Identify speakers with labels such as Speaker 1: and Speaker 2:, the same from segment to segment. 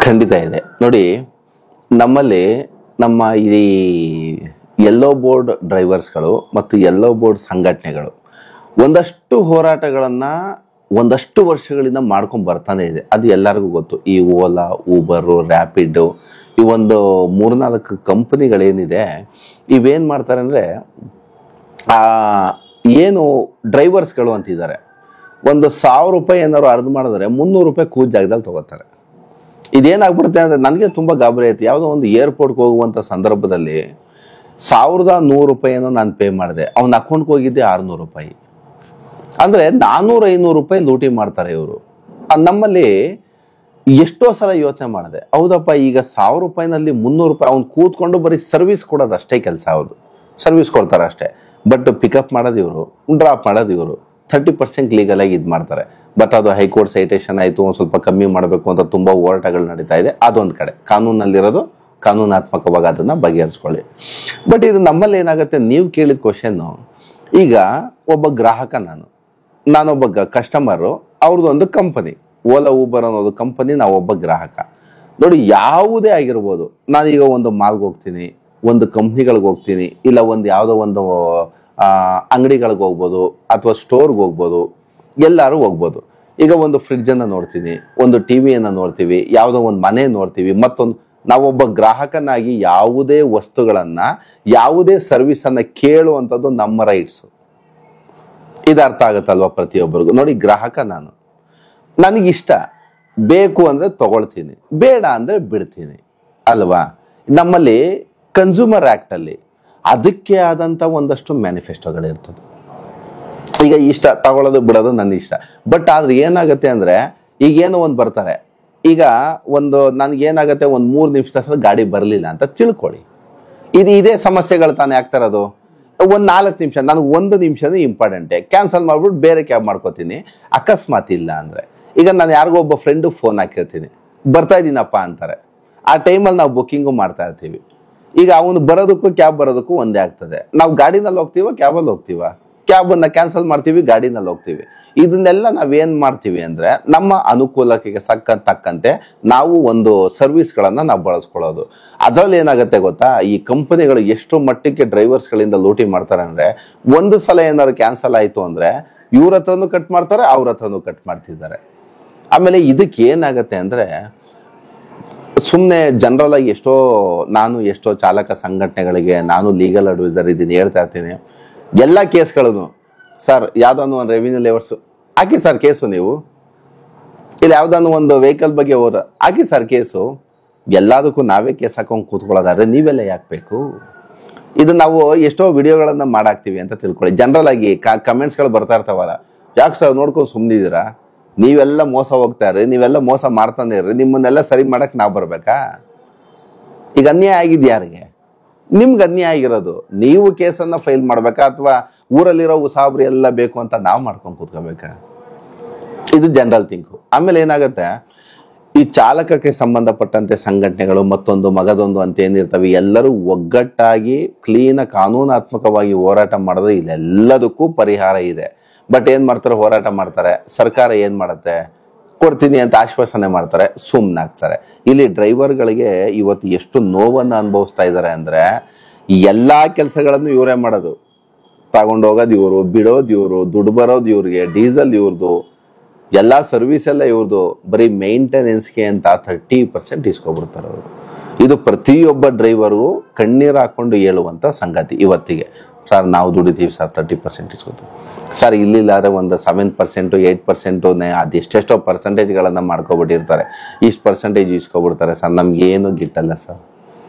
Speaker 1: ಖಂಡಿತ ಇದೆ ನೋಡಿ. ನಮ್ಮಲ್ಲಿ ನಮ್ಮ ಈ ಯೆಲ್ಲೋ ಬೋರ್ಡ್ ಡ್ರೈವರ್ಸ್ಗಳು ಮತ್ತು ಯೆಲ್ಲೋ ಬೋರ್ಡ್ ಸಂಘಟನೆಗಳು ಒಂದಷ್ಟು ಹೋರಾಟಗಳನ್ನು ಒಂದಷ್ಟು ವರ್ಷಗಳಿಂದ ಮಾಡ್ಕೊಂಡು ಬರ್ತಾನೆ ಇದೆ. ಅದು ಎಲ್ಲರಿಗೂ ಗೊತ್ತು. ಈ ಓಲಾ, ಊಬರು, ರ್ಯಾಪಿಡ್, ಈ ಒಂದು 3-4 ಕಂಪನಿಗಳೇನಿದೆ, ಇವೇನು ಮಾಡ್ತಾರೆ ಅಂದರೆ ಏನು ಡ್ರೈವರ್ಸ್ಗಳು ಅಂತಿದ್ದಾರೆ, ಒಂದು 1000 ರೂಪಾಯಿ ಏನಾದ್ರು ಅರ್ಧ ಮಾಡಿದ್ರೆ 300 ರೂಪಾಯಿ ಕೂತ್ ಜಾಗದಲ್ಲಿ ತಗೋತಾರೆ. ಇದೇನಾಗ್ಬಿಡುತ್ತೆ ಅಂದರೆ ನನಗೆ ತುಂಬ ಗಾಬರಿ ಆಯ್ತು. ಯಾವುದೋ ಒಂದು ಏರ್ಪೋರ್ಟ್ಗೆ ಹೋಗುವಂಥ ಸಂದರ್ಭದಲ್ಲಿ 1100 ರೂಪಾಯಿನೋ ನಾನು ಪೇ ಮಾಡಿದೆ, ಅವನ ಅಕೌಂಟ್ಗೆ ಹೋಗಿದ್ದೆ 600 ರೂಪಾಯಿ. ಅಂದರೆ 400-500 ರೂಪಾಯಿ ಲೂಟಿ ಮಾಡ್ತಾರೆ ಇವರು. ನಮ್ಮಲ್ಲಿ ಎಷ್ಟೋ ಸಲ ಯೋಚನೆ ಮಾಡಿದೆ, ಹೌದಪ್ಪ, ಈಗ 1000 ರೂಪಾಯಿನಲ್ಲಿ 300 ರೂಪಾಯಿ ಅವ್ನು ಕೂತ್ಕೊಂಡು ಬರೀ ಸರ್ವಿಸ್ ಕೊಡೋದು ಅಷ್ಟೇ ಕೆಲಸ. ಹೌದು, ಸರ್ವಿಸ್ ಕೊಡ್ತಾರೆ ಅಷ್ಟೇ. ಬಟ್ ಪಿಕಪ್ ಮಾಡೋದು ಇವರು, ಡ್ರಾಪ್ ಮಾಡೋದು ಇವರು. 30% ಲೀಗಲಾಗಿ ಇದು ಮಾಡ್ತಾರೆ. ಬಟ್ ಅದು ಹೈಕೋರ್ಟ್ ಸೈಟೇಷನ್ ಆಯಿತು, ಒಂದು ಸ್ವಲ್ಪ ಕಮ್ಮಿ ಮಾಡಬೇಕು ಅಂತ ತುಂಬ ಹೋರಾಟಗಳು ನಡೀತಾ ಇದೆ. ಅದೊಂದು ಕಡೆ ಕಾನೂನಲ್ಲಿರೋದು, ಕಾನೂನಾತ್ಮಕವಾಗಿ ಅದನ್ನು ಬಗೆಹರಿಸ್ಕೊಳ್ಳಿ. ಬಟ್ ಇದು ನಮ್ಮಲ್ಲಿ ಏನಾಗುತ್ತೆ, ನೀವು ಕೇಳಿದ ಕ್ವಶನ್ನು, ಈಗ ಒಬ್ಬ ಗ್ರಾಹಕ, ನಾನೊಬ್ಬ ಕಸ್ಟಮರು, ಅವ್ರದ್ದು ಒಂದು ಕಂಪನಿ, ಓಲಾ ಊಬರ್ ಅನ್ನೋದು ಕಂಪನಿ, ನಾವೊಬ್ಬ ಗ್ರಾಹಕ. ನೋಡಿ, ಯಾವುದೇ ಆಗಿರ್ಬೋದು, ನಾನೀಗ ಒಂದು ಮಾಲ್ಗೆ ಹೋಗ್ತೀನಿ, ಒಂದು ಕಂಪ್ನಿಗಳಿಗೆ ಹೋಗ್ತೀನಿ, ಇಲ್ಲ ಒಂದು ಯಾವುದೋ ಒಂದು ಅಂಗಡಿಗಳಿಗೆ ಹೋಗ್ಬೋದು, ಅಥವಾ ಸ್ಟೋರ್ಗೆ ಹೋಗ್ಬೋದು, ಎಲ್ಲರೂ ಹೋಗ್ಬೋದು. ಈಗ ಒಂದು ಫ್ರಿಡ್ಜನ್ನು ನೋಡ್ತೀನಿ, ಒಂದು ಟಿವಿಯನ್ನು ನೋಡ್ತೀವಿ, ಯಾವುದೋ ಒಂದು ಮನೆ ನೋಡ್ತೀವಿ, ಮತ್ತೊಂದು ನಾವೊಬ್ಬ ಗ್ರಾಹಕನಾಗಿ ಯಾವುದೇ ವಸ್ತುಗಳನ್ನು, ಯಾವುದೇ ಸರ್ವಿಸನ್ನು ಕೇಳುವಂಥದ್ದು ನಮ್ಮ ರೈಟ್ಸು. ಇದು ಅರ್ಥ ಆಗುತ್ತಲ್ವ ಪ್ರತಿಯೊಬ್ಬರಿಗೂ? ನೋಡಿ, ಗ್ರಾಹಕ ನಾನು, ನನಗಿಷ್ಟ ಬೇಕು ಅಂದರೆ ತಗೊಳ್ತೀನಿ, ಬೇಡ ಅಂದರೆ ಬಿಡ್ತೀನಿ ಅಲ್ವಾ? ನಮ್ಮಲ್ಲಿ ಕನ್ಸ್ಯೂಮರ್ ಆ್ಯಕ್ಟಲ್ಲಿ ಅದಕ್ಕೆ ಆದಂಥ ಒಂದಷ್ಟು ಮ್ಯಾನಿಫೆಸ್ಟೋಗಳಿರ್ತದೆ. ಈಗ ಇಷ್ಟ ತಗೊಳ್ಳೋದು ಬಿಡೋದು ನನ್ನ ಇಷ್ಟ. ಬಟ್ ಆದ್ರೆ ಏನಾಗುತ್ತೆ ಅಂದರೆ, ಈಗೇನೋ ಒಂದು ಬರ್ತಾರೆ, ಈಗ ಒಂದು ನನಗೇನಾಗುತ್ತೆ, ಒಂದು 3 ನಿಮಿಷದ ಗಾಡಿ ಬರಲಿಲ್ಲ ಅಂತ ತಿಳ್ಕೊಳ್ಳಿ. ಇದೇ ಸಮಸ್ಯೆಗಳು ತಾನೇ ಆಗ್ತಾ ಇರೋದು. ಒಂದು 4 ನಿಮಿಷ, ನನಗೆ 1 ನಿಮಿಷನೂ ಇಂಪಾರ್ಟೆಂಟೇ, ಕ್ಯಾನ್ಸಲ್ ಮಾಡ್ಬಿಟ್ಟು ಬೇರೆ ಕ್ಯಾಬ್ ಮಾಡ್ಕೋತೀನಿ. ಅಕಸ್ಮಾತ್ ಇಲ್ಲ ಅಂದರೆ, ಈಗ ನಾನು ಯಾರಿಗೋ ಒಬ್ಬ ಫ್ರೆಂಡಿಗೆ ಫೋನ್ ಹಾಕಿರ್ತೀನಿ, ಬರ್ತಾ ಇದ್ದೀನಪ್ಪ ಅಂತಾರೆ. ಆ ಟೈಮಲ್ಲಿ ನಾವು ಬುಕ್ಕಿಂಗು ಮಾಡ್ತಾ ಇರ್ತೀವಿ. ಈಗ ಅವನು ಬರೋದಕ್ಕೂ ಕ್ಯಾಬ್ ಬರೋದಕ್ಕೂ ಒಂದೇ ಆಗ್ತದೆ. ನಾವು ಗಾಡಿನಲ್ಲಿ ಹೋಗ್ತೀವ, ಕ್ಯಾಬಲ್ಲಿ ಹೋಗ್ತೀವ, ಕ್ಯಾಬನ್ನು ಕ್ಯಾನ್ಸಲ್ ಮಾಡ್ತೀವಿ, ಗಾಡಿನಲ್ಲಿ ಹೋಗ್ತೀವಿ. ಇದನ್ನೆಲ್ಲ ನಾವೇನು ಮಾಡ್ತೀವಿ ಅಂದರೆ, ನಮ್ಮ ಅನುಕೂಲಕ್ಕೆ ತಕ್ಕಂತೆ ನಾವು ಒಂದು ಸರ್ವಿಸ್ಗಳನ್ನು ನಾವು ಬಳಸ್ಕೊಳ್ಳೋದು. ಅದರಲ್ಲಿ ಏನಾಗುತ್ತೆ ಗೊತ್ತಾ, ಈ ಕಂಪನಿಗಳು ಎಷ್ಟು ಮಟ್ಟಕ್ಕೆ ಡ್ರೈವರ್ಸ್ಗಳಿಂದ ಲೂಟಿ ಮಾಡ್ತಾರೆ ಅಂದರೆ, ಒಂದು ಸಲ ಏನಾದ್ರು ಕ್ಯಾನ್ಸಲ್ ಆಯಿತು ಅಂದರೆ ಇವ್ರ ಹತ್ರನೂ ಕಟ್ ಮಾಡ್ತಾರೆ, ಅವ್ರ ಹತ್ರನೂ ಕಟ್ ಮಾಡ್ತಿದ್ದಾರೆ. ಆಮೇಲೆ ಇದಕ್ಕೆ ಏನಾಗುತ್ತೆ ಅಂದರೆ, ಸುಮ್ಮನೆ ಜನರಲ್ ಆಗಿ ಎಷ್ಟೋ ಚಾಲಕ ಸಂಘಟನೆಗಳಿಗೆ ನಾನು ಲೀಗಲ್ ಅಡ್ವೈಸರ್ ಇದ್ದೀನಿ, ಹೇಳ್ತಾ ಇರ್ತೀನಿ, ಎಲ್ಲ ಕೇಸ್ಗಳನ್ನು, ಸರ್ ಯಾವುದಾನು ಒಂದು ರೆವಿನ್ಯೂ ಲೇವರ್ಸು ಹಾಕಿ ಸರ್ ಕೇಸು, ನೀವು ಇಲ್ಲಿ ಯಾವುದಾನು ಒಂದು ವೆಹಿಕಲ್ ಬಗ್ಗೆ ಹಾಕಿ ಸರ್ ಕೇಸು. ಎಲ್ಲದಕ್ಕೂ ನಾವೇ ಕೇಸ್ ಹಾಕೊಂಡು ಕೂತ್ಕೊಳ್ಳೋದಾದ್ರೆ ನೀವೆಲ್ಲ ಯಾಕೆ ಬೇಕು? ಇದು ನಾವು ಎಷ್ಟೋ ವಿಡಿಯೋಗಳನ್ನು ಮಾಡಾಕ್ತೀವಿ ಅಂತ ತಿಳ್ಕೊಳ್ಳಿ. ಜನರಲ್ ಆಗಿ ಕಮೆಂಟ್ಸ್ಗಳು ಬರ್ತಾ ಇರ್ತಾವಲ್ಲ, ಯಾಕೆ ಸರ್ ನೋಡ್ಕೊಂಡು ಸುಮ್ಮನಿದ್ದೀರಾ, ನೀವೆಲ್ಲ ಮೋಸ ಹೋಗ್ತಾ ಇರ್ರಿ, ನೀವೆಲ್ಲ ಮೋಸ ಮಾಡ್ತಾನೆ ಇರ್ರಿ, ನಿಮ್ಮನ್ನೆಲ್ಲ ಸರಿ ಮಾಡಕ್ಕೆ ನಾವು ಬರ್ಬೇಕಾ? ಈಗ ಅನ್ಯಾಯ ಆಗಿದ್ದು ಯಾರಿಗೆ? ನಿಮ್ಗೆ ಅನ್ಯಾಯ ಆಗಿರೋದು. ನೀವು ಕೇಸನ್ನು ಫೈಲ್ ಮಾಡ್ಬೇಕಾ, ಅಥವಾ ಊರಲ್ಲಿರೋ ಉಸಾಬ್ರಿ ಎಲ್ಲ ಬೇಕು ಅಂತ ನಾವು ಮಾಡ್ಕೊಂಡು ಕೂತ್ಕೋಬೇಕಾ? ಇದು ಜನರಲ್ ಥಿಂಕು. ಆಮೇಲೆ ಏನಾಗುತ್ತೆ, ಈ ಚಾಲಕಕ್ಕೆ ಸಂಬಂಧಪಟ್ಟಂತೆ ಸಂಘಟನೆಗಳು ಮತ್ತೊಂದು ಮಗದೊಂದು ಅಂತ ಏನಿರ್ತವೆ, ಎಲ್ಲರೂ ಒಗ್ಗಟ್ಟಾಗಿ ಕ್ಲೀನ ಕಾನೂನಾತ್ಮಕವಾಗಿ ಹೋರಾಟ ಮಾಡಿದ್ರೆ ಇಲ್ಲೆಲ್ಲದಕ್ಕೂ ಪರಿಹಾರ ಇದೆ. ಬಟ್ ಏನು ಮಾಡ್ತಾರೆ, ಹೋರಾಟ ಮಾಡ್ತಾರೆ, ಸರ್ಕಾರ ಏನು ಮಾಡುತ್ತೆ, ಕೊಡ್ತೀನಿ ಅಂತ ಆಶ್ವಾಸನೆ ಮಾಡ್ತಾರೆ, ಸುಮ್ಮನಾಗ್ತಾರೆ. ಇಲ್ಲಿ ಡ್ರೈವರ್ಗಳಿಗೆ ಇವತ್ತು ಎಷ್ಟು ನೋವನ್ನು ಅನುಭವಿಸ್ತಾ ಇದ್ದಾರೆ ಅಂದರೆ, ಎಲ್ಲ ಕೆಲಸಗಳನ್ನು ಇವರೇ ಮಾಡೋದು. ತಗೊಂಡೋಗೋದು ಇವರು, ಬಿಡೋದು ಇವರು, ದುಡ್ಡು ಬರೋದು ಇವ್ರಿಗೆ, ಡೀಸೆಲ್ ಇವ್ರದ್ದು, ಎಲ್ಲ ಸರ್ವಿಸ್ ಎಲ್ಲ ಇವ್ರದ್ದು. ಬರೀ ಮೇಂಟೆನೆನ್ಸ್ಗೆ ಅಂತ 30% ಇಸ್ಕೊಬಿಡ್ತಾರೆ ಅವರು. ಇದು ಪ್ರತಿಯೊಬ್ಬ ಡ್ರೈವರ್ಗೂ ಕಣ್ಣೀರು ಹಾಕ್ಕೊಂಡು ಹೇಳುವಂಥ ಸಂಗತಿ ಇವತ್ತಿಗೆ. ಸರ್ ನಾವು ದುಡಿತೀವಿ ಸರ್, 30% ಇಸ್ಕೊತೀವಿ ಸರ್, ಇಲ್ಲಿಲ್ಲಾದ್ರೆ ಒಂದು 7%, 8% ಅದೆಷ್ಟೆಷ್ಟೋ ಪರ್ಸೆಂಟೇಜ್ಗಳನ್ನು ಮಾಡ್ಕೊಬಿಟ್ಟಿರ್ತಾರೆ. ಇಷ್ಟು ಪರ್ಸೆಂಟೇಜ್ ಇಸ್ಕೊಬಿಡ್ತಾರೆ ಸರ್, ನಮಗೇನು ಗಿಟ್ಟಲ್ಲ ಸರ್.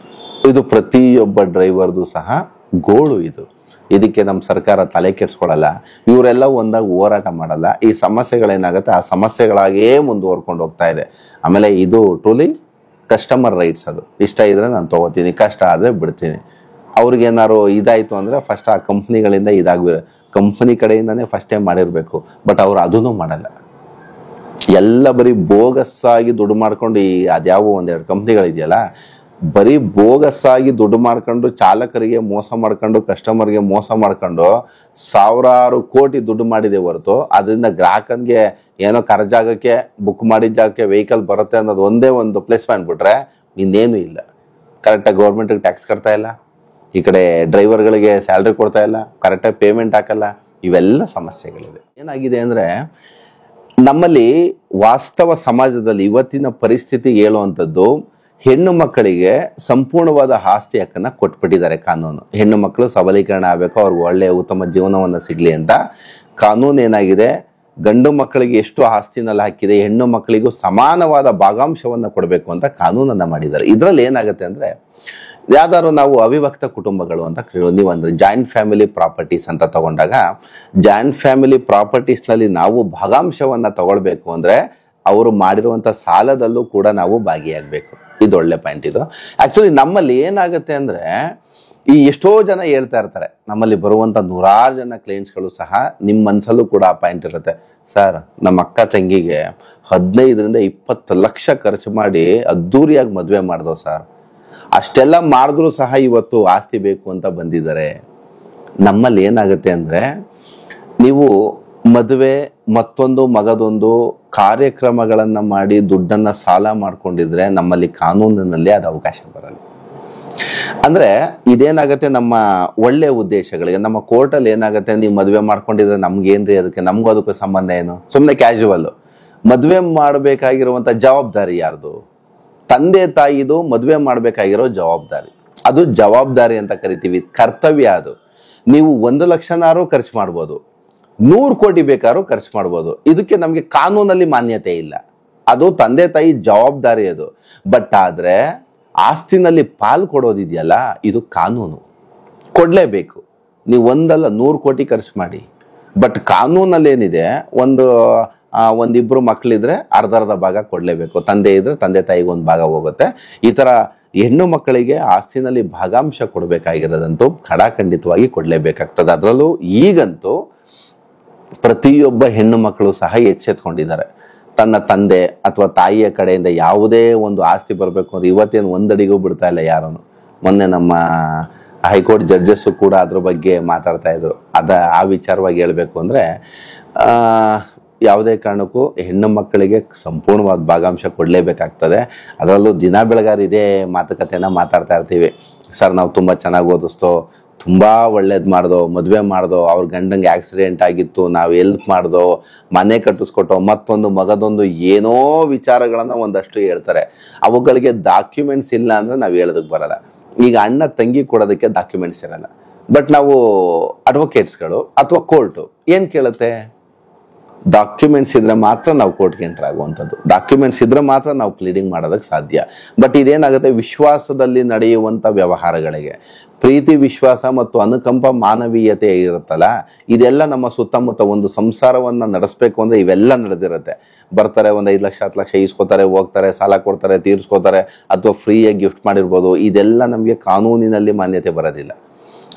Speaker 1: ಇದು ಪ್ರತಿಯೊಬ್ಬ ಡ್ರೈವರ್ದು ಸಹ ಗೋಳು ಇದು. ಇದಕ್ಕೆ ನಮ್ಮ ಸರ್ಕಾರ ತಲೆ ಕೆಡಿಸ್ಕೊಳ್ಳಲ್ಲ, ಇವರೆಲ್ಲ ಒಂದಾಗಿ ಹೋರಾಟ ಮಾಡಲ್ಲ. ಈ ಸಮಸ್ಯೆಗಳೇನಾಗುತ್ತೆ, ಆ ಸಮಸ್ಯೆಗಳಾಗೇ ಮುಂದುವರ್ಕೊಂಡು ಹೋಗ್ತಾ ಇದೆ. ಆಮೇಲೆ ಇದು ಟ್ರೂಲಿ ಕಸ್ಟಮರ್ ರೈಟ್ಸ್. ಅದು ಇಷ್ಟ ಇದ್ರೆ ನಾನು ತೊಗೋತೀನಿ, ಕಷ್ಟ ಆದರೆ ಬಿಡ್ತೀನಿ. ಅವ್ರಿಗೇನಾದ್ರು ಇದಾಯಿತು ಅಂದರೆ ಫಸ್ಟ್ ಆ ಕಂಪ್ನಿಗಳಿಂದ ಕಂಪ್ನಿ ಕಡೆಯಿಂದನೇ ಫಸ್ಟೇ ಮಾಡಿರಬೇಕು. ಬಟ್ ಅವರು ಅದನ್ನೂ ಮಾಡಲ್ಲ. ಎಲ್ಲ ಬರೀ ಬೋಗಸ್ಸಾಗಿ ದುಡ್ಡು ಮಾಡ್ಕೊಂಡು ಅದ್ಯಾವ 1-2 ಕಂಪ್ನಿಗಳಿದೆಯಲ್ಲ, ಬರೀ ಬೋಗಸ್ ಆಗಿ ದುಡ್ಡು ಮಾಡ್ಕೊಂಡು ಚಾಲಕರಿಗೆ ಮೋಸ ಮಾಡ್ಕೊಂಡು ಕಸ್ಟಮರ್ಗೆ ಮೋಸ ಮಾಡ್ಕೊಂಡು ಸಾವಿರಾರು ಕೋಟಿ ದುಡ್ಡು ಮಾಡಿದೆ ಹೊರತು ಅದರಿಂದ ಗ್ರಾಹಕನಿಗೆ ಏನೋ ಜಾಗಕ್ಕೆ ಬುಕ್ ಮಾಡಿದ ಜಾಗಕ್ಕೆ ವೆಹಿಕಲ್ ಬರುತ್ತೆ ಅನ್ನೋದು ಒಂದೇ ಒಂದು ಪ್ಲೇಸ್ ಮಾಡ್ಬಿಟ್ರೆ ಇನ್ನೇನು ಇಲ್ಲ. ಕರೆಕ್ಟಾಗಿ ಗೌರ್ಮೆಂಟ್ಗೆ ಟ್ಯಾಕ್ಸ್ ಕಟ್ತಾ ಇಲ್ಲ, ಈ ಕಡೆ ಡ್ರೈವರ್ಗಳಿಗೆ ಸ್ಯಾಲ್ರಿ ಕೊಡ್ತಾ ಇಲ್ಲ, ಕರೆಕ್ಟಾಗಿ ಪೇಮೆಂಟ್ ಹಾಕಲ್ಲ. ಇವೆಲ್ಲ ಸಮಸ್ಯೆಗಳಿದೆ. ಏನಾಗಿದೆ ಅಂದರೆ ನಮ್ಮಲ್ಲಿ ವಾಸ್ತವ ಸಮಾಜದಲ್ಲಿ ಇವತ್ತಿನ ಪರಿಸ್ಥಿತಿ ಹೇಳುವಂಥದ್ದು, ಹೆಣ್ಣು ಮಕ್ಕಳಿಗೆ ಸಂಪೂರ್ಣವಾದ ಆಸ್ತಿ ಹಕ್ಕನ್ನು ಕೊಟ್ಬಿಟ್ಟಿದ್ದಾರೆ ಕಾನೂನು. ಹೆಣ್ಣು ಮಕ್ಕಳು ಸಬಲೀಕರಣ ಆಗಬೇಕು, ಅವ್ರಿಗೆ ಒಳ್ಳೆಯ ಉತ್ತಮ ಜೀವನವನ್ನು ಸಿಗಲಿ ಅಂತ ಕಾನೂನು ಏನಾಗಿದೆ, ಗಂಡು ಮಕ್ಕಳಿಗೆ ಎಷ್ಟು ಆಸ್ತಿನಲ್ಲಿ ಹಾಕಿದೆ, ಹೆಣ್ಣು ಮಕ್ಕಳಿಗೂ ಸಮಾನವಾದ ಭಾಗಾಂಶವನ್ನು ಕೊಡಬೇಕು ಅಂತ ಕಾನೂನನ್ನು ಮಾಡಿದ್ದಾರೆ. ಇದರಲ್ಲಿ ಏನಾಗುತ್ತೆ ಅಂದರೆ, ಯಾವ್ದಾದ್ರು ನಾವು ಅವಿಭಕ್ತ ಕುಟುಂಬಗಳು ಅಂತ ನೀವಂದ್ರೆ ಜಾಯಿಂಟ್ ಫ್ಯಾಮಿಲಿ ಪ್ರಾಪರ್ಟೀಸ್ ಅಂತ ತಗೊಂಡಾಗ, ಜಾಯಿಂಟ್ ಫ್ಯಾಮಿಲಿ ಪ್ರಾಪರ್ಟೀಸ್ನಲ್ಲಿ ನಾವು ಭಾಗಾಂಶವನ್ನು ತಗೊಳ್ಬೇಕು ಅಂದರೆ ಅವರು ಮಾಡಿರುವಂಥ ಸಾಲದಲ್ಲೂ ಕೂಡ ನಾವು ಭಾಗಿಯಾಗಬೇಕು. ಇದು ಒಳ್ಳೆ ಪಾಯಿಂಟ್. ಇದು ಆ್ಯಕ್ಚುಲಿ ನಮ್ಮಲ್ಲಿ ಏನಾಗುತ್ತೆ ಅಂದರೆ, ಈ ಎಷ್ಟೋ ಜನ ಹೇಳ್ತಾ ಇರ್ತಾರೆ, ನಮ್ಮಲ್ಲಿ ಬರುವಂಥ ನೂರಾರು ಜನ ಕ್ಲೈಂಟ್ಸ್ಗಳು ಸಹ ನಿಮ್ಮ ಮನಸ್ಸಲ್ಲೂ ಕೂಡ ಆ ಪಾಯಿಂಟ್ ಇರುತ್ತೆ, ಸರ್ ನಮ್ಮ ಅಕ್ಕ ತಂಗಿಗೆ 15-20 ಲಕ್ಷ ಖರ್ಚು ಮಾಡಿ ಅದ್ದೂರಿಯಾಗಿ ಮದುವೆ ಮಾಡ್ದೋ ಸರ್, ಅಷ್ಟೆಲ್ಲ ಮಾಡಿದ್ರೂ ಸಹ ಇವತ್ತು ಆಸ್ತಿ ಬೇಕು ಅಂತ ಬಂದಿದ್ದಾರೆ. ನಮ್ಮಲ್ಲಿ ಏನಾಗುತ್ತೆ ಅಂದರೆ, ನೀವು ಮದುವೆ ಮತ್ತೊಂದು ಮಗದೊಂದು ಕಾರ್ಯಕ್ರಮಗಳನ್ನು ಮಾಡಿ ದುಡ್ಡನ್ನು ಸಾಲ ಮಾಡ್ಕೊಂಡಿದ್ರೆ ನಮ್ಮಲ್ಲಿ ಕಾನೂನಿನಲ್ಲಿ ಅದು ಅವಕಾಶ ಬರಲ್ಲ. ಅಂದರೆ ಇದೇನಾಗುತ್ತೆ, ನಮ್ಮ ಒಳ್ಳೆಯ ಉದ್ದೇಶಗಳಿಗೆ ನಮ್ಮ ಕೋರ್ಟಲ್ಲಿ ಏನಾಗುತ್ತೆ, ನೀವು ಮದುವೆ ಮಾಡ್ಕೊಂಡಿದ್ರೆ ನಮ್ಗೇನ್ರಿ ಅದಕ್ಕೆ, ನಮಗೂ ಅದಕ್ಕೂ ಸಂಬಂಧ ಏನು, ಸುಮ್ಮನೆ ಕ್ಯಾಶುವಲ್. ಮದುವೆ ಮಾಡಬೇಕಾಗಿರುವಂಥ ಜವಾಬ್ದಾರಿ ಯಾರ್ದು? ತಂದೆ ತಾಯಿದು ಮದುವೆ ಮಾಡಬೇಕಾಗಿರೋ ಜವಾಬ್ದಾರಿ. ಅದು ಜವಾಬ್ದಾರಿ ಅಂತ ಕರಿತೀವಿ, ಕರ್ತವ್ಯ ಅದು. ನೀವು 1 ಲಕ್ಷನಾರು ಖರ್ಚು ಮಾಡ್ಬೋದು, 100 ಕೋಟಿ ಬೇಕಾದ್ರೂ ಖರ್ಚು ಮಾಡ್ಬೋದು. ಇದಕ್ಕೆ ನಮಗೆ ಕಾನೂನಲ್ಲಿ ಮಾನ್ಯತೆ ಇಲ್ಲ. ಅದು ತಂದೆ ತಾಯಿ ಜವಾಬ್ದಾರಿ ಅದು. ಬಟ್ ಆದರೆ ಆಸ್ತಿನಲ್ಲಿ ಪಾಲು ಕೊಡೋದಿದೆಯಲ್ಲ, ಇದು ಕಾನೂನು, ಕೊಡಲೇಬೇಕು. ನೀವು 100 ಕೋಟಿ ಖರ್ಚು ಮಾಡಿ, ಬಟ್ ಕಾನೂನಲ್ಲಿ ಏನಿದೆ, ಒಂದಿಬ್ರು ಮಕ್ಕಳಿದ್ರೆ ಅರ್ಧ ಭಾಗ ಕೊಡಲೇಬೇಕು. ತಂದೆ ಇದ್ರೆ ತಂದೆ ತಾಯಿಗೆ ಒಂದು ಭಾಗ ಹೋಗುತ್ತೆ. ಈ ಥರ ಹೆಣ್ಣು ಮಕ್ಕಳಿಗೆ ಆಸ್ತಿನಲ್ಲಿ ಭಾಗಾಂಶ ಕೊಡಬೇಕಾಗಿರೋದಂತೂ ಖಡಾಖಂಡಿತವಾಗಿ ಕೊಡಲೇಬೇಕಾಗ್ತದೆ. ಅದರಲ್ಲೂ ಈಗಂತೂ ಪ್ರತಿಯೊಬ್ಬ ಹೆಣ್ಣು ಮಕ್ಕಳು ಸಹ ಎಚ್ಚೆತ್ಕೊಂಡಿದ್ದಾರೆ. ತನ್ನ ತಂದೆ ಅಥವಾ ತಾಯಿಯ ಕಡೆಯಿಂದ ಯಾವುದೇ ಒಂದು ಆಸ್ತಿ ಬರಬೇಕು ಅಂದ್ರೆ ಇವತ್ತೇನು ಒಂದಡಿಗೂ ಬಿಡ್ತಾ ಇಲ್ಲ ಯಾರೂ. ಮೊನ್ನೆ ನಮ್ಮ ಹೈಕೋರ್ಟ್ ಜಡ್ಜಸ್ಸು ಕೂಡ ಅದ್ರ ಬಗ್ಗೆ ಮಾತಾಡ್ತಾ ಇದ್ರು. ಆ ವಿಚಾರವಾಗಿ ಹೇಳಬೇಕು ಅಂದರೆ, ಯಾವುದೇ ಕಾರಣಕ್ಕೂ ಹೆಣ್ಣು ಮಕ್ಕಳಿಗೆ ಸಂಪೂರ್ಣವಾದ ಭಾಗಾಂಶ ಕೊಡಲೇಬೇಕಾಗ್ತದೆ. ಅದರಲ್ಲೂ ದಿನ ಬೆಳಗಾರಿ ಇದೇ ಮಾತುಕತೆನ ಮಾತಾಡ್ತಾ ಇರ್ತೀವಿ. ಸರ್ ನಾವು ತುಂಬ ಚೆನ್ನಾಗಿ ಓದಿಸ್ತೋ, ತುಂಬ ಒಳ್ಳೇದು ಮಾಡ್ದೋ, ಮದುವೆ ಮಾಡ್ದೋ, ಅವ್ರ ಗಂಡಂಗೆ ಆಕ್ಸಿಡೆಂಟ್ ಆಗಿತ್ತು, ನಾವು ಎಲ್ಪ್ ಮಾಡ್ದೋ, ಮನೆ ಕಟ್ಟಿಸ್ಕೊಟ್ಟೋ, ಮತ್ತೊಂದು ಮಗದೊಂದು ಏನೋ ವಿಚಾರಗಳನ್ನು ಒಂದಷ್ಟು ಹೇಳ್ತಾರೆ. ಅವುಗಳಿಗೆ ಡಾಕ್ಯುಮೆಂಟ್ಸ್ ಇಲ್ಲ ಅಂದರೆ ನಾವು ಹೇಳೋದಕ್ಕೆ ಬರಲ್ಲ. ಈಗ ಅಣ್ಣ ತಂಗಿ ಕೊಡೋದಕ್ಕೆ ಡಾಕ್ಯುಮೆಂಟ್ಸ್ ಇರಲ್ಲ. ಬಟ್ ನಾವು ಅಡ್ವೊಕೇಟ್ಸ್ಗಳು ಅಥವಾ ಕೋರ್ಟು ಏನು ಕೇಳುತ್ತೆ? ಡಾಕ್ಯುಮೆಂಟ್ಸ್ ಇದ್ರೆ ಮಾತ್ರ ನಾವು ಕೋರ್ಟ್ಗೆ ಎಂಟರ್ ಆಗುವಂಥದ್ದು, ಡಾಕ್ಯುಮೆಂಟ್ಸ್ ಇದ್ರೆ ಮಾತ್ರ ನಾವು ಪ್ಲೀಡಿಂಗ್ ಮಾಡೋದಕ್ಕೆ ಸಾಧ್ಯ. ಬಟ್ ಇದೇನಾಗುತ್ತೆ, ವಿಶ್ವಾಸದಲ್ಲಿ ನಡೆಯುವಂಥ ವ್ಯವಹಾರಗಳಿಗೆ ಪ್ರೀತಿ, ವಿಶ್ವಾಸ ಮತ್ತು ಅನುಕಂಪ, ಮಾನವೀಯತೆ ಇರುತ್ತಲ್ಲ, ಇದೆಲ್ಲ ನಮ್ಮ ಸುತ್ತಮುತ್ತ ಒಂದು ಸಂಸಾರವನ್ನು ನಡೆಸಬೇಕು ಅಂದರೆ ಇವೆಲ್ಲ ನಡೆದಿರುತ್ತೆ. ಬರ್ತಾರೆ, ಒಂದು 5 ಲಕ್ಷ 10 ಲಕ್ಷ ಈಸ್ಕೋತಾರೆ, ಹೋಗ್ತಾರೆ, ಸಾಲ ಕೊಡ್ತಾರೆ, ತೀರಿಸ್ಕೋತಾರೆ, ಅಥವಾ ಫ್ರೀಯಾಗಿ ಗಿಫ್ಟ್ ಮಾಡಿರ್ಬೋದು. ಇದೆಲ್ಲ ನಮಗೆ ಕಾನೂನಿನಲ್ಲಿ ಮಾನ್ಯತೆ ಬರೋದಿಲ್ಲ.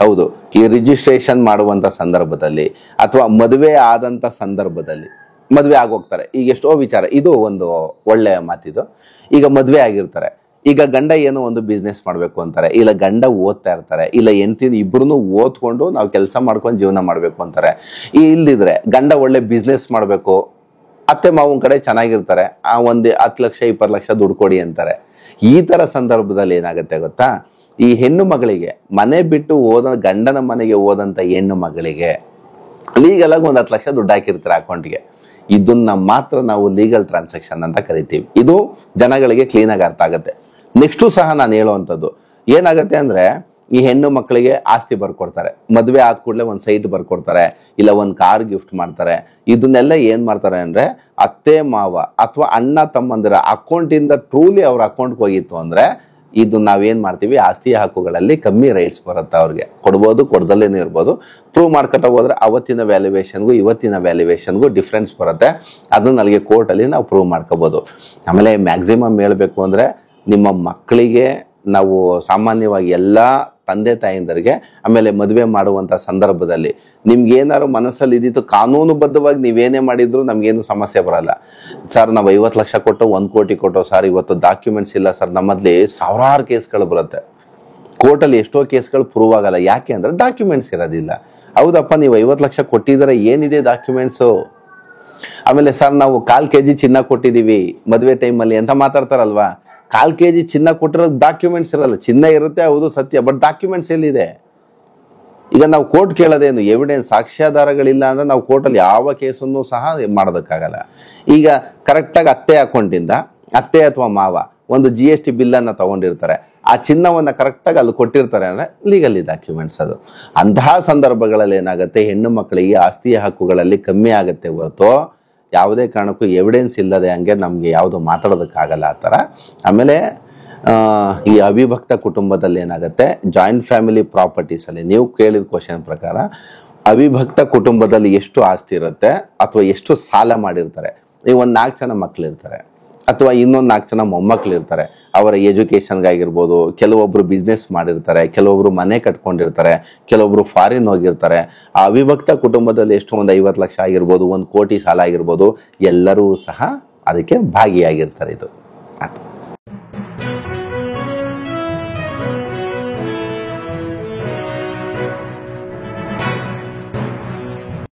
Speaker 1: ಹೌದು, ಈ ರಿಜಿಸ್ಟ್ರೇಷನ್ ಮಾಡುವಂಥ ಸಂದರ್ಭದಲ್ಲಿ ಅಥವಾ ಮದುವೆ ಆದಂಥ ಸಂದರ್ಭದಲ್ಲಿ ಮದುವೆ ಆಗೋಗ್ತಾರೆ. ಈಗ ಎಷ್ಟೋ ವಿಚಾರ, ಇದು ಒಂದು ಒಳ್ಳೆಯ ಮಾತಿದು. ಈಗ ಮದುವೆ ಆಗಿರ್ತಾರೆ, ಈಗ ಗಂಡ ಏನೋ ಒಂದು ಬಿಸ್ನೆಸ್ ಮಾಡಬೇಕು ಅಂತಾರೆ, ಇಲ್ಲ ಗಂಡ ಓದ್ತಾ ಇರ್ತಾರೆ, ಇಲ್ಲ ಹೆಂಡತಿ ಇಬ್ಬರೂ ಓದ್ಕೊಂಡು ನಾವು ಕೆಲಸ ಮಾಡ್ಕೊಂಡು ಜೀವನ ಮಾಡಬೇಕು ಅಂತಾರೆ. ಇಲ್ದಿದ್ರೆ ಗಂಡ ಒಳ್ಳೆ ಬಿಸ್ನೆಸ್ ಮಾಡಬೇಕು, ಅತ್ತೆ ಮಾವನ ಕಡೆ ಚೆನ್ನಾಗಿರ್ತಾರೆ, ಒಂದು 10 ಲಕ್ಷ 20 ಲಕ್ಷ ದುಡ್ಡು ಕೊಡಿ ಅಂತಾರೆ. ಈ ಥರ ಸಂದರ್ಭದಲ್ಲಿ ಏನಾಗುತ್ತೆ ಗೊತ್ತಾ, ಈ ಹೆಣ್ಣು ಮಗಳಿಗೆ ಮನೆ ಬಿಟ್ಟು ಗಂಡನ ಮನೆಗೆ ಹೋದಂಥ ಹೆಣ್ಣು ಮಗಳಿಗೆ ಲೀಗಲ್ ಆಗಿ ಒಂದು 10 ಲಕ್ಷ ದುಡ್ಡು ಹಾಕಿರ್ತಾರೆ ಅಕೌಂಟ್ಗೆ. ಇದನ್ನ ಮಾತ್ರ ನಾವು ಲೀಗಲ್ ಟ್ರಾನ್ಸಾಕ್ಷನ್ ಅಂತ ಕರಿತೀವಿ. ಇದು ಜನಗಳಿಗೆ ಕ್ಲೀನಾಗಿ ಅರ್ಥ ಆಗುತ್ತೆ. ನೆಕ್ಸ್ಟು ಸಹ ನಾನು ಹೇಳುವಂಥದ್ದು ಏನಾಗುತ್ತೆ ಅಂದರೆ, ಈ ಹೆಣ್ಣು ಮಕ್ಕಳಿಗೆ ಆಸ್ತಿ ಬರ್ಕೊಡ್ತಾರೆ, ಮದುವೆ ಆದ ಕೂಡಲೇ ಒಂದು ಸೈಟ್ ಬರ್ಕೊಡ್ತಾರೆ, ಇಲ್ಲ ಒಂದು ಕಾರ್ ಗಿಫ್ಟ್ ಮಾಡ್ತಾರೆ. ಇದನ್ನೆಲ್ಲ ಏನು ಮಾಡ್ತಾರೆ ಅಂದರೆ, ಅತ್ತೆ ಮಾವ ಅಥವಾ ಅಣ್ಣ ತಮ್ಮಂದಿರ ಅಕೌಂಟಿಂದ ಟ್ರೂಲಿ ಅವ್ರ ಅಕೌಂಟ್ಗೆ ಹೋಗಿತ್ತು ಅಂದರೆ, ಇದು ನಾವೇನು ಮಾಡ್ತೀವಿ, ಆಸ್ತಿ ಹಕ್ಕುಗಳಲ್ಲಿ ಕಮ್ಮಿ ರೈಟ್ಸ್ ಬರುತ್ತೆ. ಅವ್ರಿಗೆ ಕೊಡ್ಬೋದು, ಕೊಡ್ದಲ್ಲೇನೇ ಇರ್ಬೋದು. ಪ್ರೂವ್ ಮಾಡ್ಕೊತ ಹೋದ್ರೆ ಅವತ್ತಿನ ವ್ಯಾಲ್ಯೂಯೇಷನ್ಗೂ ಇವತ್ತಿನ ವ್ಯಾಲ್ಯೂಯೇಷನ್ಗೂ ಡಿಫ್ರೆನ್ಸ್ ಬರುತ್ತೆ. ಅದನ್ನ ಅಲ್ಲಿಗೆ ಕೋರ್ಟಲ್ಲಿ ನಾವು ಪ್ರೂವ್ ಮಾಡ್ಕೋಬೋದು. ಆಮೇಲೆ ಮ್ಯಾಕ್ಸಿಮಮ್ ಹೇಳಬೇಕು ಅಂದರೆ, ನಿಮ್ಮ ಮಕ್ಕಳಿಗೆ ನಾವು ಸಾಮಾನ್ಯವಾಗಿ ಎಲ್ಲ ತಂದೆ ತಾಯಿಂದರಿಗೆ, ಆಮೇಲೆ ಮದುವೆ ಮಾಡುವಂಥ ಸಂದರ್ಭದಲ್ಲಿ ನಿಮ್ಗೆ ಏನಾದ್ರು ಮನಸ್ಸಲ್ಲಿ ಇದ್ದಿತ್ತು, ಕಾನೂನುಬದ್ಧವಾಗಿ ನೀವೇನೇ ಮಾಡಿದ್ರು ನಮಗೇನು ಸಮಸ್ಯೆ ಬರಲ್ಲ. ಸರ್ ನಾವು 50 ಲಕ್ಷ ಕೊಟ್ಟು 1 ಕೋಟಿ ಕೊಟ್ಟು ಸರ್ ಇವತ್ತು ಡಾಕ್ಯುಮೆಂಟ್ಸ್ ಇಲ್ಲ ಸರ್, ನಮ್ಮಲ್ಲಿ ಸಾವಿರಾರು ಕೇಸ್ಗಳು ಬರುತ್ತೆ. ಕೋರ್ಟಲ್ಲಿ ಎಷ್ಟೋ ಕೇಸ್ಗಳು ಪ್ರೂವ್ ಆಗಲ್ಲ. ಯಾಕೆ ಅಂದರೆ ಡಾಕ್ಯುಮೆಂಟ್ಸ್ ಇರೋದಿಲ್ಲ. ಹೌದಪ್ಪ, ನೀವು 50 ಲಕ್ಷ ಕೊಟ್ಟಿದ್ರೆ ಏನಿದೆ ಡಾಕ್ಯುಮೆಂಟ್ಸು? ಆಮೇಲೆ ಸರ್ ನಾವು 1/4 kg ಚಿನ್ನ ಕೊಟ್ಟಿದ್ದೀವಿ ಮದುವೆ ಟೈಮಲ್ಲಿ ಅಂತ ಮಾತಾಡ್ತಾರಲ್ವಾ. 1/4 kg ಚಿನ್ನ ಕೊಟ್ಟಿರೋದು ಡಾಕ್ಯುಮೆಂಟ್ಸ್ ಇರಲ್ಲ. ಚಿನ್ನ ಇರುತ್ತೆ, ಹೌದು ಸತ್ಯ, ಬಟ್ ಡಾಕ್ಯುಮೆಂಟ್ಸ್ ಎಲ್ಲಿದೆ? ಈಗ ನಾವು ಕೋರ್ಟ್ ಕೇಳೋದೇನು? ಎವಿಡೆನ್ಸ್, ಸಾಕ್ಷ್ಯಾಧಾರಗಳಿಲ್ಲ ಅಂದ್ರೆ ನಾವು ಕೋರ್ಟಲ್ಲಿ ಯಾವ ಕೇಸನ್ನು ಸಹ ಮಾಡೋದಕ್ಕಾಗಲ್ಲ. ಈಗ ಕರೆಕ್ಟಾಗಿ ಅತ್ತೆ ಅಕೌಂಟಿಂದ ಅತ್ತೆ ಅಥವಾ ಮಾವ ಒಂದು GST ಬಿಲ್ಲನ್ನು ತಗೊಂಡಿರ್ತಾರೆ, ಆ ಚಿನ್ನವನ್ನು ಕರೆಕ್ಟಾಗಿ ಅಲ್ಲಿ ಕೊಟ್ಟಿರ್ತಾರೆ ಅಂದರೆ ಲೀಗಲಿ ಡಾಕ್ಯುಮೆಂಟ್ಸ್ ಅದು. ಅಂತಹ ಸಂದರ್ಭಗಳಲ್ಲಿ ಏನಾಗುತ್ತೆ, ಹೆಣ್ಣು ಮಕ್ಕಳಿಗೆ ಆಸ್ತಿಯ ಹಕ್ಕುಗಳಲ್ಲಿ ಕಮ್ಮಿ ಆಗುತ್ತೆ ಹೊರತು ಯಾವುದೇ ಕಾರಣಕ್ಕೂ ಎವಿಡೆನ್ಸ್ ಇಲ್ಲದೆ ಹಂಗೆ ನಮಗೆ ಯಾವುದು ಮಾತಾಡೋದಕ್ಕಾಗಲ್ಲ ಆ ಥರ. ಆಮೇಲೆ ಈ ಅವಿಭಕ್ತ ಕುಟುಂಬದಲ್ಲಿ ಏನಾಗುತ್ತೆ, ಜಾಯಿಂಟ್ ಫ್ಯಾಮಿಲಿ ಪ್ರಾಪರ್ಟೀಸಲ್ಲಿ ನೀವು ಕೇಳಿದ ಕ್ವಶನ್ ಪ್ರಕಾರ ಅವಿಭಕ್ತ ಕುಟುಂಬದಲ್ಲಿ ಎಷ್ಟು ಆಸ್ತಿ ಇರುತ್ತೆ ಅಥವಾ ಎಷ್ಟು ಸಾಲ ಮಾಡಿರ್ತಾರೆ. ಈಗ ಒಂದು 4 ಜನ ಮಕ್ಕಳಿರ್ತಾರೆ ಅಥವಾ ಇನ್ನೊಂದು 4 ಜನ ಮೊಮ್ಮಕ್ಕಳಿರ್ತಾರೆ. ಅವರ ಎಜುಕೇಷನ್ಗಾಗಿರ್ಬೋದು, ಕೆಲವೊಬ್ರು ಬಿಸ್ನೆಸ್ ಮಾಡಿರ್ತಾರೆ, ಕೆಲವೊಬ್ರು ಮನೆ ಕಟ್ಕೊಂಡಿರ್ತಾರೆ, ಕೆಲವೊಬ್ರು ಫಾರಿನ್ ಹೋಗಿರ್ತಾರೆ. ಆ ಅವಿಭಕ್ತ ಕುಟುಂಬದಲ್ಲಿ ಎಷ್ಟು, ಒಂದು 50 ಲಕ್ಷ ಆಗಿರ್ಬೋದು, 1 ಕೋಟಿ ಸಾಲ ಆಗಿರ್ಬೋದು, ಎಲ್ಲರೂ ಸಹ ಅದಕ್ಕೆ ಭಾಗಿಯಾಗಿರ್ತಾರೆ. ಇದು